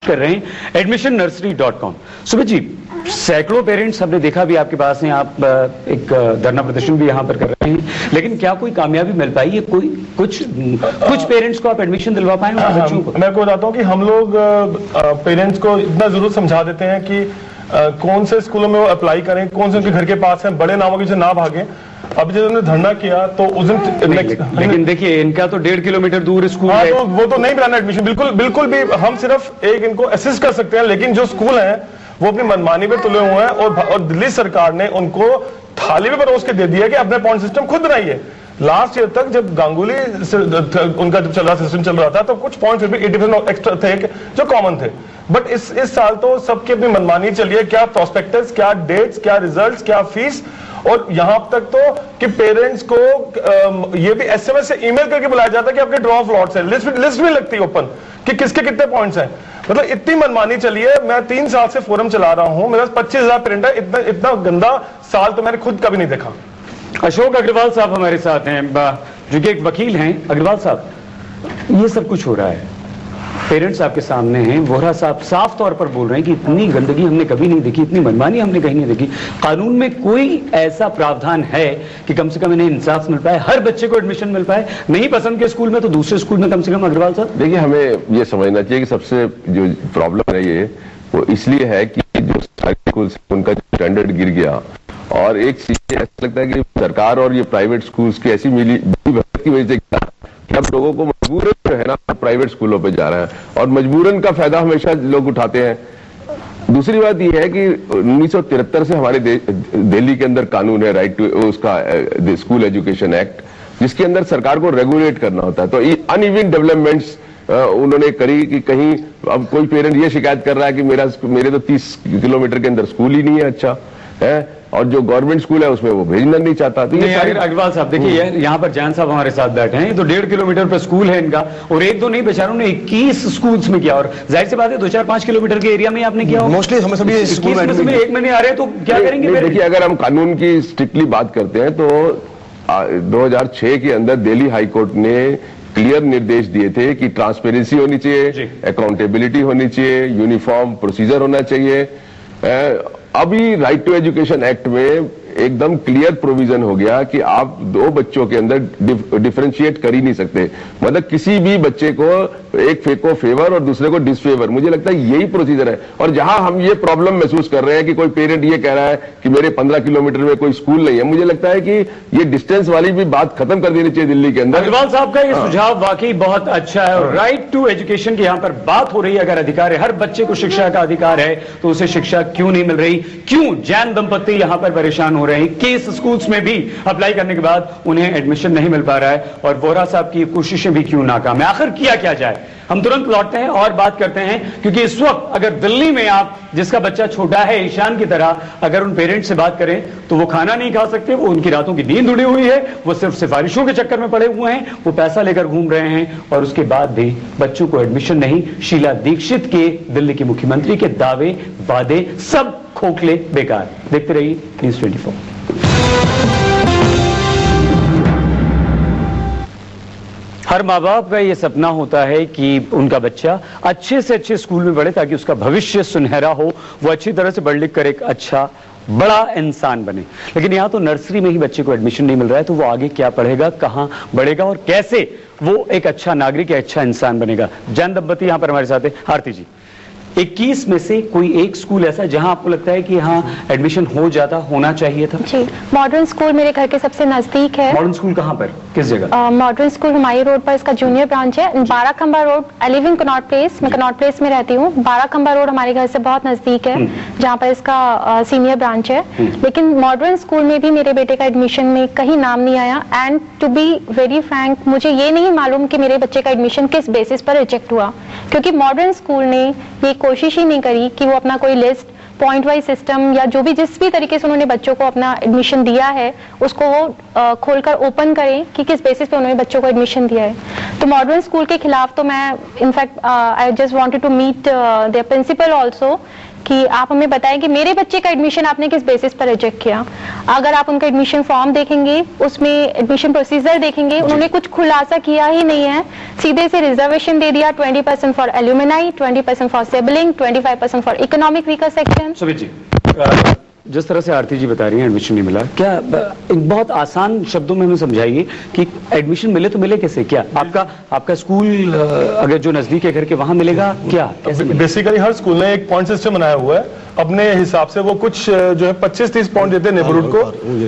कर रहे हैं admissionNursery.com। सुमित जी, सैकड़ों पेरेंट्स हमने देखा भी आपके पास हैं, आप एक धरना प्रदर्शन भी यहाँ पर कर रहे हैं, लेकिन क्या कोई कामयाबी मिल पाई है? कोई कुछ पेरेंट्स को आप एडमिशन दिलवा पाए बच्चों को? मैं आपको बताता हूँ कि हम लोग पेरेंट्स को इतना जरूर समझा देते हैं कि कौन से स्कूलों में वो अप्लाई करें, कौन से उनके घर के पास हैं, बड़े नामों की से ना भागें। अब जब हमने धरना किया तो उस दिन लेकिन देखिए इनका तो 1.5 किलोमीटर दूर स्कूल है। तो वो तो नहीं मिलाना एडमिशन, बिल्कुल भी। हम सिर्फ एक इनको असिस्ट कर सकते हैं, लेकिन जो स्कूल हैं वो अपनी मनमानी पे तुले हुए हैं और दिल्ली सरकार ने उनको थाली में परोस के दे दिया कि अपने पॉइंट सिस्टम खुद बनाइए। लास्ट ईयर तक जब गांगुली उनका जब सिस्टम चल रहा था तो कुछ पॉइंट फिर भी 80% एक्स्ट्रा थे जो कॉमन थे, बट इस साल तो सबकी अपनी मनमानी चली है। क्या प्रोस्पेक्टस, क्या डेट्स, क्या रिजल्ट्स, क्या फीस, और यहां तक तो कि पेरेंट्स को ये भी एसएमएस से ईमेल करके बुलाया जाता है कि आपके ड्रॉ ऑफ लॉट्स है, लिस्ट भी लगती है ओपन कि किसके कितने पॉइंट्स हैं। मतलब इतनी मनमानी चली है। मैं 3 साल से फोरम चला रहा हूं, मेरे पास 25,000 पेरेंट है। इतना गंदा साल तो मैंने खुद कभी नहीं देखा। अशोक अग्रवाल साहब हमारे साथ हैं, जो कि एक वकील हैं। अग्रवाल साहब, ये सब कुछ हो रहा है, पेरेंट्स आपके सामने हैं, वोहरा साहब साफ तौर पर बोल रहे हैं कि इतनी गंदगी हमने कभी नहीं देखी, इतनी मनमानी हमने कहीं नहीं देखी। कानून में कोई ऐसा प्रावधान है कि कम से कम इन्हें इंसाफ मिल पाए, हर बच्चे को एडमिशन मिल पाए? नहीं पसंद के स्कूल में तो दूसरे स्कूल में कम से कम। अग्रवाल साहब देखिए, हमें ये समझना चाहिए कि सबसे जो प्रॉब्लम है ये वो इसलिए है कि जो सरकारी स्कूल उनका स्टैंडर्ड गिर गया, और एक चीज ऐसा लगता है कि सरकार और ये प्राइवेट स्कूल्स की ऐसी मिली की वजह से कि अब लोगों को मजबूरन जो है ना प्राइवेट स्कूलों पे जा रहा है, और मजबूरन का फायदा हमेशा लोग उठाते हैं। दूसरी बात यह है कि 1973 से हमारे दिल्ली के अंदर कानून है, राइट टू उसका स्कूल एजुकेशन एक्ट, जिसके अंदर सरकार को रेगुलेट करना होता है। तो अनइवन डेवलपमेंट्स उन्होंने करी कि कहीं अब कोई पेरेंट ये शिकायत कर रहा है कि मेरे तो 30 किलोमीटर के अंदर स्कूल ही नहीं है अच्छा है, और जो गवर्नमेंट स्कूल है उसमें वो भेजना नहीं चाहता। तो ये अग्रवाल साहब देखिए, यहाँ पर जैन साहब हमारे साथ बैठे हैं, तो 1.5 किलोमीटर पर स्कूल है इनका, और एक दो नहीं बेचारों ने 21 स्कूल्स में किया, और जाहिर सी बात है 2-4-5 किलोमीटर के एरिया में आपने किया। मोस्टली हम सभी स्कूल में एक में नहीं आ रहे, तो क्या करेंगे? देखिए, अगर हम कानून की स्ट्रिक्टली बात करते हैं तो 2006 के अंदर दिल्ली हाईकोर्ट ने क्लियर निर्देश दिए थे कि ट्रांसपेरेंसी होनी चाहिए, अकाउंटेबिलिटी होनी चाहिए, यूनिफॉर्म प्रोसीजर होना चाहिए। अभी राइट टू एजुकेशन एक्ट में एकदम क्लियर प्रोविजन हो गया कि आप 2 बच्चों के अंदर डिफरेंशिएट कर ही नहीं सकते, मतलब किसी भी बच्चे को एक को फेवर और दूसरे को डिसफेवर। मुझे लगता है यही प्रोसीजर है, और जहां हम ये प्रॉब्लम महसूस कर रहे हैं कि कोई पेरेंट ये कह रहा है कि मेरे 15 किलोमीटर में कोई स्कूल नहीं है, मुझे लगता है कि ये डिस्टेंस वाली भी बात खत्म कर देनी चाहिए दिल्ली के अंदर। अग्रवाल साहब का ये सुझाव वाकई बहुत अच्छा है, और राइट टू एजुकेशन की यहाँ पर बात हो रही है। अगर अधिकार है, हर बच्चे को शिक्षा का अधिकार है, तो उसे शिक्षा क्यों नहीं मिल रही? क्यों जैन दंपत्ति यहाँ पर परेशान हो रहे हैं? केस स्कूल्स में भी अप्लाई करने के बाद उन्हें एडमिशन नहीं मिल पा रहा है, और वोहरा साहब की कोशिशें भी क्यों नाकाम है? आखिर किया क्या जाए? हम तुरंत लौटते हैं और बात करते हैं, क्योंकि इस वक्त अगर दिल्ली में आप जिसका बच्चा छोटा है ईशान की तरह, अगर उन पेरेंट्स से बात करें तो वो खाना नहीं खा सकते, वो उनकी रातों की नींद उड़ी हुई है, वो सिर्फ सिफारिशों के चक्कर में पड़े हुए हैं, वो पैसा लेकर घूम रहे हैं, और उसके बाद भी बच्चों को एडमिशन नहीं। शीला दीक्षित के, दिल्ली की मुख्यमंत्री के दावे वादे सब खोखले बेकार। देखते रहिए न्यूज़ 24। हर माँ बाप का ये सपना होता है कि उनका बच्चा अच्छे से अच्छे स्कूल में पढ़े, ताकि उसका भविष्य सुनहरा हो, वो अच्छी तरह से पढ़ लिख कर एक अच्छा बड़ा इंसान बने। लेकिन यहाँ तो नर्सरी में ही बच्चे को एडमिशन नहीं मिल रहा है, तो वो आगे क्या पढ़ेगा, कहाँ बढ़ेगा, और कैसे वो एक अच्छा नागरिक या अच्छा इंसान बनेगा? जैन दंपति यहाँ पर हमारे साथ है। आरती जी, 21 में से कोई एक स्कूल ऐसा जहां आपको लगता है कि यहाँ एडमिशन हो जाता, होना चाहिए था? जी, मॉडर्न स्कूल मेरे घर के सबसे नजदीक है। मॉडर्न स्कूल कहाँ पर, किस जगह? मॉडर्न स्कूल हुमायूं रोड पर इसका जूनियर ब्रांच है। 12 खंबा road, I live in Connaught place, मैं कनॉट प्लेस में रहती हूँ। 12 खंबा रोड हमारे घर से बहुत नजदीक है, जहाँ पर इसका सीनियर ब्रांच है। लेकिन मॉडर्न स्कूल में भी मेरे बेटे का एडमिशन में कहीं नाम नहीं आया, and to be very frank, मुझे ये नहीं मालूम कि मेरे बच्चे का एडमिशन किस बेसिस पर रिजेक्ट हुआ, क्योंकि मॉडर्न स्कूल ने ये कोशिश ही नहीं करी कि वो अपना कोई लिस्ट, पॉइंट वाइज सिस्टम, या जो भी जिस भी तरीके से उन्होंने बच्चों को अपना एडमिशन दिया है उसको वो खोलकर ओपन करें कि किस बेसिस पे उन्होंने बच्चों को एडमिशन दिया है। तो मॉडर्न स्कूल के खिलाफ तो मैं in fact I just wanted to meet their principal also, कि आप हमें बताएं कि मेरे बच्चे का एडमिशन आपने किस बेसिस पर रिजेक्ट किया। अगर आप उनका एडमिशन फॉर्म देखेंगे, उसमें एडमिशन प्रोसीजर देखेंगे, उन्होंने कुछ खुलासा किया ही नहीं है, सीधे से रिजर्वेशन दे दिया 20% for alumni, 20% for sibling, 25% for economic weaker section. Sumit ji, जिस तरह से आरती जी बता रही हैं एडमिशन नहीं मिला, क्या एक बहुत आसान शब्दों में हमें समझाइए कि एडमिशन मिले तो मिले कैसे? क्या आपका स्कूल अगर जो नजदीक है घर के वहां मिलेगा क्या? बेसिकली हर स्कूल ने एक पॉइंट सिस्टम बनाया हुआ है अपने हिसाब से। वो कुछ जो है 25-30 पॉइंट देते हैं नेबरहुड को,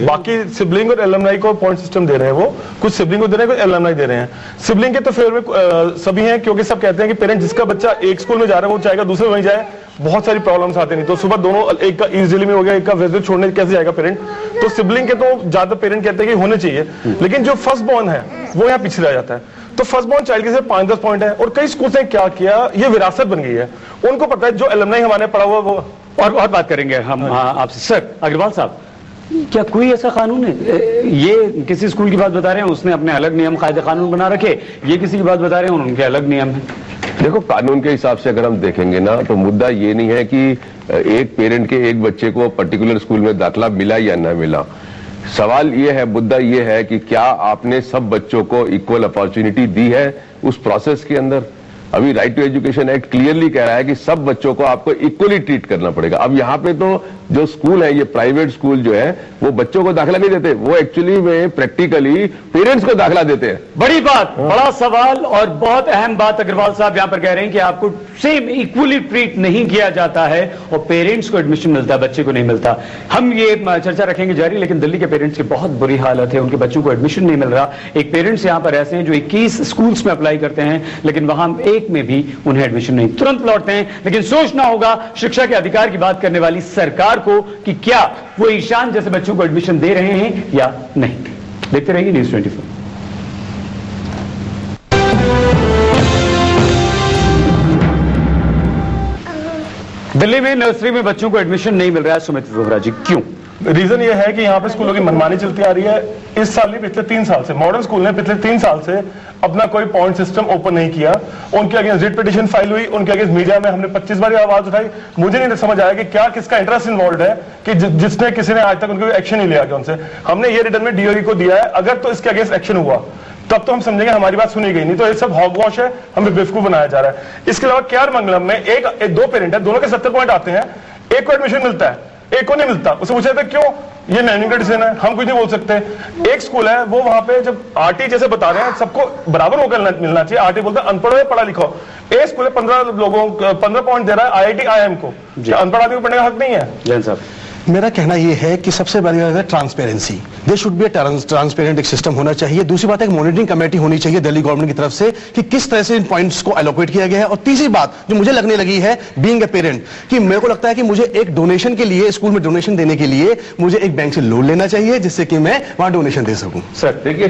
बाकी सिबलिंग और एलुमनाई को पॉइंट सिस्टम दे रहे हैं। वो कुछ सिबलिंग को दे रहे हैं, कुछ एलुमनाई दे रहे हैं। सिबलिंग के तो फेवर में सभी हैं, क्योंकि सब कहते हैं कि पेरेंट जिसका बच्चा एक स्कूल में जा रहा है वो चाहेगा दूसरे में वहीं जाए। बहुत सारी प्रॉब्लम्स आते नहीं, तो सुबह दोनों, एक का ईस्ट दिल्ली में हो गया, एक का वेस्ट दिल्ली छोड़ने कैसे जाएगा पेरेंट? तो सिबलिंग के तो ज्यादा पेरेंट कहते हैं कि होने चाहिए, लेकिन जो फर्स्ट बॉर्न है वो यहाँ पीछे रह जाता है। तो फर्स्ट बॉर्न चाइल्ड के सिर्फ 5-10 पॉइंट है, और कई स्कूल ने क्या किया, ये विरासत बन गई है। उनको पता है जो एलुमनाई हमारे पढ़ा हुआ वो। और बात करेंगे हम आपसे। सर अग्रवाल साहब, क्या कोई ऐसा कानून है? ये किसी स्कूल की बात बता रहे हैं, उसने अपने अलग नियम कायदे कानून बना रखे, ये किसी की बात बता रहे हैं, उनके अलग नियम है। देखो, कानून के हिसाब से अगर हम देखेंगे ना, तो मुद्दा ये नहीं है कि एक पेरेंट के एक बच्चे को पर्टिकुलर स्कूल में दाखिला मिला या न मिला। सवाल ये है, मुद्दा ये है कि क्या आपने सब बच्चों को इक्वल अपॉर्चुनिटी दी है उस प्रोसेस के अंदर? अभी right to education act clearly कह रहा है कि सब बच्चों को आपको इक्वली ट्रीट करना पड़ेगा। अब यहाँ पे तो जो स्कूल है, ये प्राइवेट स्कूल जो है, वो बच्चों को दाखिला नहीं देते, वो एक्चुअली में प्रैक्टिकली पेरेंट्स को दाखिला देते हैं। बड़ी बात, बड़ा सवाल और बहुत अहम बात अग्रवाल साहब यहाँ पर कह रहे हैं कि आपको सेम इक्वली ट्रीट नहीं किया जाता है और पेरेंट्स को एडमिशन मिलता है, बच्चे को नहीं मिलता। हम ये चर्चा रखेंगे जारी, लेकिन दिल्ली के पेरेंट्स की बहुत बुरी हालत है, उनके बच्चों को एडमिशन नहीं मिल रहा। एक पेरेंट्स यहाँ पर ऐसे हैं जो 21 स्कूल्स में अप्लाई करते हैं, लेकिन वहां एक में भी उन्हें एडमिशन नहीं, तुरंत लौटते हैं। लेकिन सोचना होगा शिक्षा के अधिकार की बात करने वाली सरकार को कि क्या वो ईशान जैसे बच्चों को एडमिशन दे रहे हैं या नहीं। देखते रहिए न्यूज़ 24। दिल्ली में नर्सरी में बच्चों को एडमिशन नहीं मिल रहा है, सुमित वोहरा जी, क्यों? रीजन ये है कि यहाँ पे स्कूलों की मनमानी चलती आ रही है। इस साल नहीं, पिछले 3 साल से मॉडर्न स्कूल ने पिछले 3 साल से अपना कोई पॉइंट सिस्टम ओपन नहीं किया। उनके अगेंस्ट रिट पिटीशन फाइल हुई, उनके अगेंस्ट मीडिया में हमने 25 बार आवाज उठाई। मुझे नहीं समझ आया कि क्या किसका इंटरेस्ट इन्वॉल्व है कि जिसने किसी ने आज तक उनके एक्शन नहीं लिया। उनसे हमने ये रिटर्न में डीओई को दिया है, अगर तो इसके अगेंस्ट एक्शन हुआ तब तो हम समझेंगे हमारी बात सुनी गई, नहीं तो ये सब हॉगवॉश है, हमें बेवकूफ बनाया जा रहा है। इसके अलावा केआर मंगलम में दो पेरेंट है, दोनों के 70 पॉइंट आते हैं, एक को एडमिशन मिलता है, एक को नहीं मिलता। उसे पूछा था क्यों, ये मैनेजमेंट का डिसीजन है, हम कुछ नहीं बोल सकते। एक स्कूल है वो वहां पे जब आरटी जैसे बता रहे हैं सबको बराबर होकर मिलना चाहिए, आरटी बोलते हैं अनपढ़ हो पढ़ा लिखो। एक स्कूल है 15 पॉइंट दे रहा है आईआईटी IIM को, अनपढ़ आदमी को पढ़ने का हक नहीं है। जैन साहब, मेरा कहना यह है कि सबसे बड़ी बात है transparency. There should be transparent एक सिस्टम होना चाहिए। दूसरी बात है एक मॉनिटरिंग कमेटी होनी चाहिए दिल्ली गवर्नमेंट की तरफ से कि किस तरह से इन पॉइंट्स को एलोकेट किया गया है। और तीसरी बात जो मुझे लगने लगी है बीइंग ए पेरेंट, कि मेरे को लगता है कि मुझे एक डोनेशन के लिए, स्कूल में डोनेशन देने के लिए मुझे एक बैंक से लोन लेना चाहिए जिससे कि मैं वहां डोनेशन दे सकूं। सर देखिए,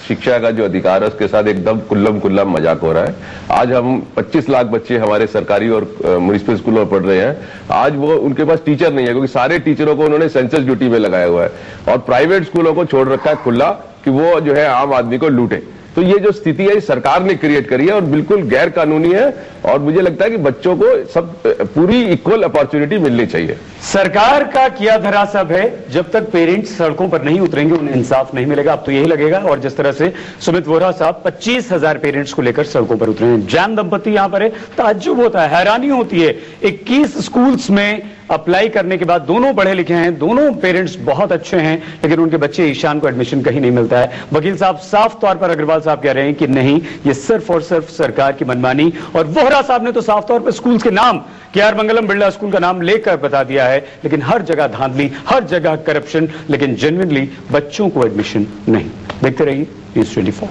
शिक्षा का जो अधिकार है उसके साथ एकदम कुल्लम मजाक हो रहा है। आज हम 25 लाख बच्चे हमारे सरकारी और म्युनिसिपल स्कूलों में पढ़ रहे हैं, आज वो उनके पास टीचर नहीं है क्योंकि सारे टीचरों को उन्होंने सेंसस ड्यूटी में लगाया हुआ है और प्राइवेट स्कूलों को छोड़ रखा है खुला कि वो जो है आम आदमी को लूटे। तो ये जो स्थिति है सरकार ने क्रिएट करी है और बिल्कुल गैर कानूनी है और मुझे लगता है कि बच्चों को सब पूरी इक्वल अपॉर्चुनिटी मिलनी चाहिए। सरकार का किया धरा सब है, जब तक पेरेंट्स सड़कों पर नहीं उतरेंगे उन्हें इंसाफ नहीं मिलेगा। अब तो यही लगेगा। और जिस तरह से सुमित वोहरा साहब 25,000 पेरेंट्स को लेकर सड़कों पर उतरे हैं, जैन दंपति यहां पर है, ताज्जुब होता है, हैरानी होती है। 21 स्कूल्स में अप्लाई करने के बाद दोनों पढ़े लिखे हैं, दोनों पेरेंट्स बहुत अच्छे हैं, लेकिन उनके बच्चे ईशान को एडमिशन कहीं नहीं मिलता है। वकील साहब साफ तौर पर अग्रवाल साहब कह रहे हैं कि नहीं, ये सिर्फ और सिर्फ सरकार की मनमानी। और वोहरा साहब ने तो साफ तौर पर स्कूल्स के नाम, केआर मंगलम बिरला स्कूल का नाम लेकर बता दिया है, लेकिन हर जगह धांधली, हर जगह करप्शन, लेकिन जेन्युइनली बच्चों को एडमिशन नहीं। देखते रहिए न्यूज़ 24।